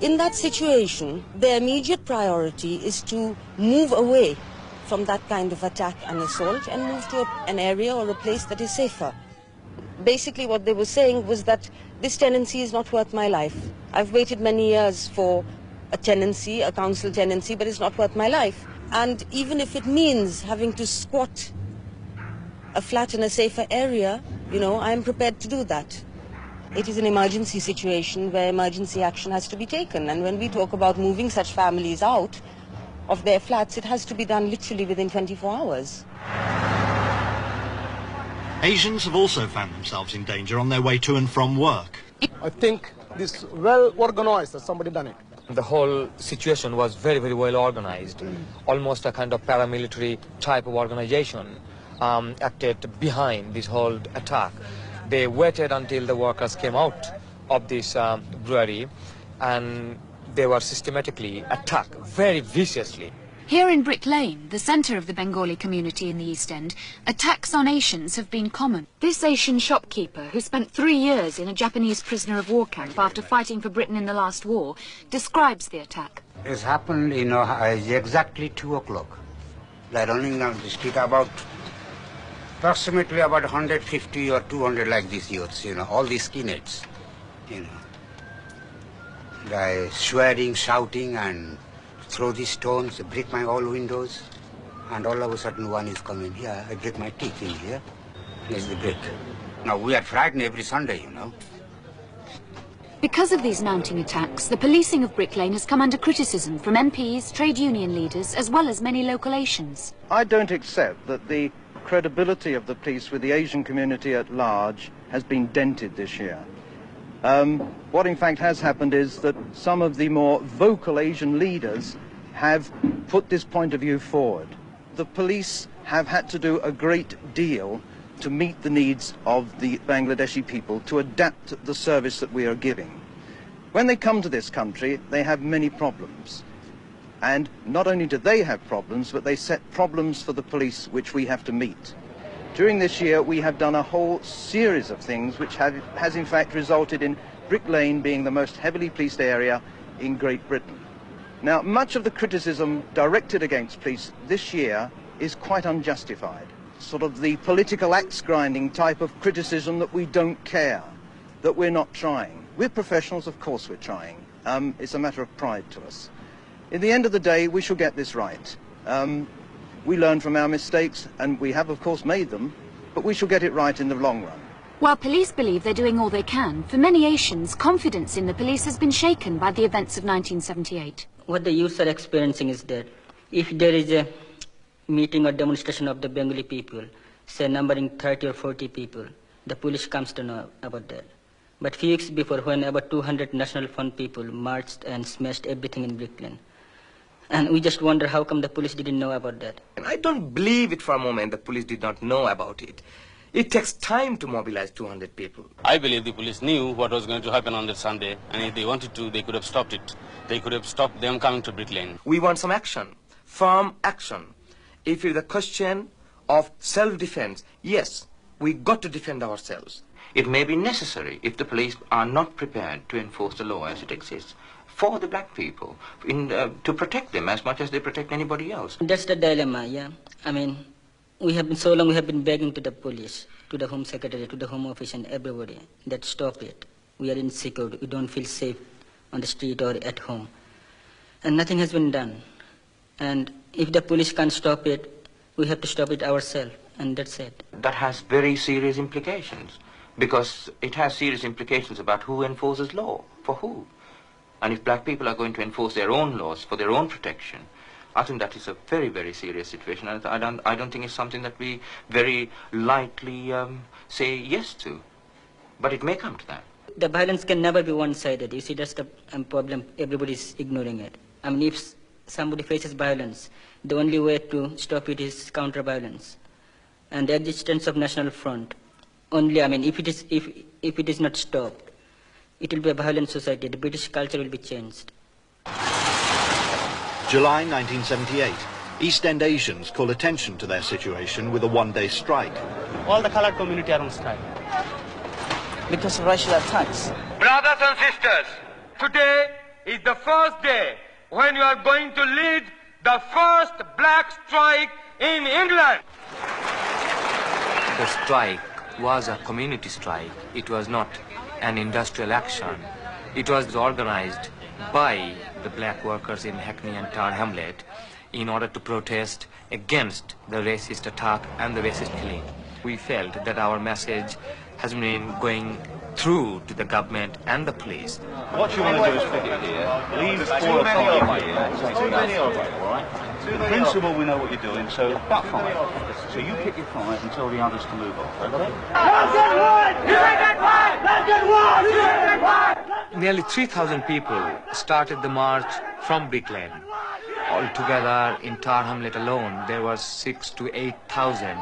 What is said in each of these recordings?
In that situation, their immediate priority is to move away from that kind of attack and assault and move to an area or a place that is safer. Basically what they were saying was that this tenancy is not worth my life. I've waited many years for a tenancy, a council tenancy, but it's not worth my life. And even if it means having to squat a flat in a safer area, you know, I'm prepared to do that. It is an emergency situation where emergency action has to be taken. And when we talk about moving such families out of their flats, it has to be done literally within 24 hours. Asians have also found themselves in danger on their way to and from work. I think this well organized, that somebody done it. The whole situation was very, very well organized. Almost a kind of paramilitary type of organization acted behind this whole attack. They waited until the workers came out of this brewery, and they were systematically attacked very viciously. Here in Brick Lane, the centre of the Bengali community in the East End, attacks on Asians have been common. This Asian shopkeeper, who spent 3 years in a Japanese prisoner of war camp after fighting for Britain in the last war, describes the attack. It's happened, you know, exactly 2 o'clock. They're running down the street approximately about 150 or 200 like these youths, you know, all these skinheads, you know. They're swearing, shouting, and throw these stones, break my all windows, and all of a sudden one is coming here. I break my teeth in here. Here's the brick. Now we are frightened every Sunday, you know. Because of these mounting attacks, the policing of Brick Lane has come under criticism from MPs, trade union leaders, as well as many local Asians. I don't accept that the credibility of the police with the Asian community at large has been dented this year. What in fact has happened is that some of the more vocal Asian leaders have put this point of view forward. The police have had to do a great deal to meet the needs of the Bangladeshi people, to adapt the service that we are giving. When they come to this country, they have many problems. And not only do they have problems, but they set problems for the police which we have to meet. During this year, we have done a whole series of things which has in fact resulted in Brick Lane being the most heavily policed area in Great Britain. Now, much of the criticism directed against police this year is quite unjustified. Sort of the political axe-grinding type of criticism that we don't care, that we're not trying. We're professionals, of course we're trying. It's a matter of pride to us. In the end of the day, we shall get this right. We learn from our mistakes, and we have, of course, made them, but we shall get it right in the long run. While police believe they're doing all they can, for many Asians, confidence in the police has been shaken by the events of 1978. What the youths are experiencing is that if there is a meeting or demonstration of the Bengali people, say numbering 30 or 40 people, the police comes to know about that. But few weeks before, when about 200 National Front people marched and smashed everything in Brick Lane, and we just wonder how come the police didn't know about that. And I don't believe it for a moment the police did not know about it. It takes time to mobilize 200 people. I believe the police knew what was going to happen on that Sunday, and if they wanted to, they could have stopped it. They could have stopped them coming to Brick Lane. We want some action, firm action. If it's a question of self-defense, yes, we got to defend ourselves. It may be necessary if the police are not prepared to enforce the law as it exists for the black people, to protect them as much as they protect anybody else. That's the dilemma, yeah. I mean, we have been begging to the police, to the Home Secretary, to the Home Office and everybody that stop it. We are insecure, we don't feel safe on the street or at home. And nothing has been done. And if the police can't stop it, we have to stop it ourselves, and that's it. That has very serious implications, because it has serious implications about who enforces law, for who. And if black people are going to enforce their own laws for their own protection, I think that is a very, very serious situation. And I don't think it's something that we very lightly say yes to. But it may come to that. The violence can never be one-sided. You see, that's the problem. Everybody's ignoring it. I mean, if somebody faces violence, the only way to stop it is counter-violence. And the existence of National Front, only, I mean, if it is not stopped, it will be a violent society. The British culture will be changed. July 1978. East End Asians call attention to their situation with a one-day strike. All the coloured community are on strike because of racial attacks. Brothers and sisters, today is the first day when you are going to lead the first black strike in England. The strike was a community strike. It was not an industrial action. It was organized by the black workers in Hackney and Tower Hamlet in order to protest against the racist attack and the racist killing. We felt that our message has been going through to the government and the police. What you want to do is picket here, leave 4 or 5 here, too many of you, all right? In principle, we know what you're doing, so about 5. So you pick your 5 and tell the others to move off, okay? Nearly 3,000 people started the march from Brick Lane. Altogether, in Tower Hamlet alone, there was 6,000 to 8,000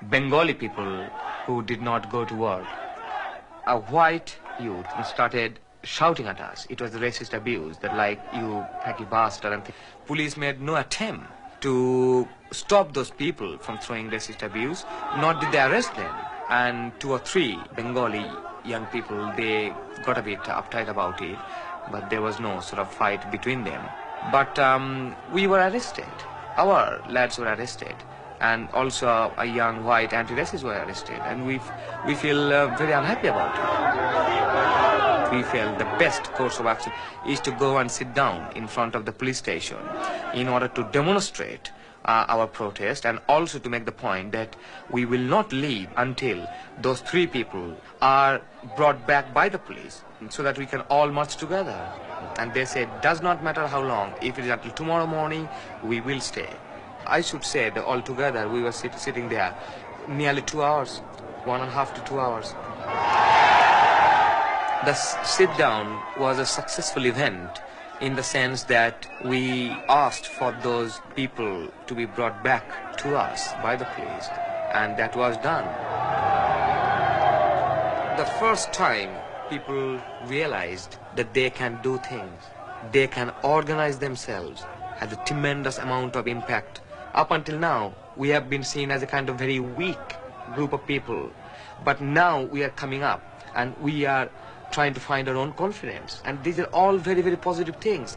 Bengali people who did not go to work. A white youth started shouting at us. It was the racist abuse that, like, you hacky bastard. And police made no attempt to stop those people from throwing racist abuse, nor did they arrest them. And 2 or 3 Bengali young people, they got a bit uptight about it, but there was no sort of fight between them. But we were arrested. Our lads were arrested. And also a young white anti-racists were arrested. And we feel very unhappy about it. We felt the best course of action is to go and sit down in front of the police station in order to demonstrate our protest, and also to make the point that we will not leave until those 3 people are brought back by the police, so that we can all march together. And they said, does not matter how long, if it is until tomorrow morning, we will stay. I should say that altogether we were sitting there nearly 2 hours, 1.5 to 2 hours. The sit-down was a successful event in the sense that we asked for those people to be brought back to us by the police, and that was done. The first time people realized that they can do things, they can organize themselves, had a tremendous amount of impact. Up until now, we have been seen as a kind of very weak group of people, but now we are coming up and we are trying to find our own confidence, and these are all very, very positive things.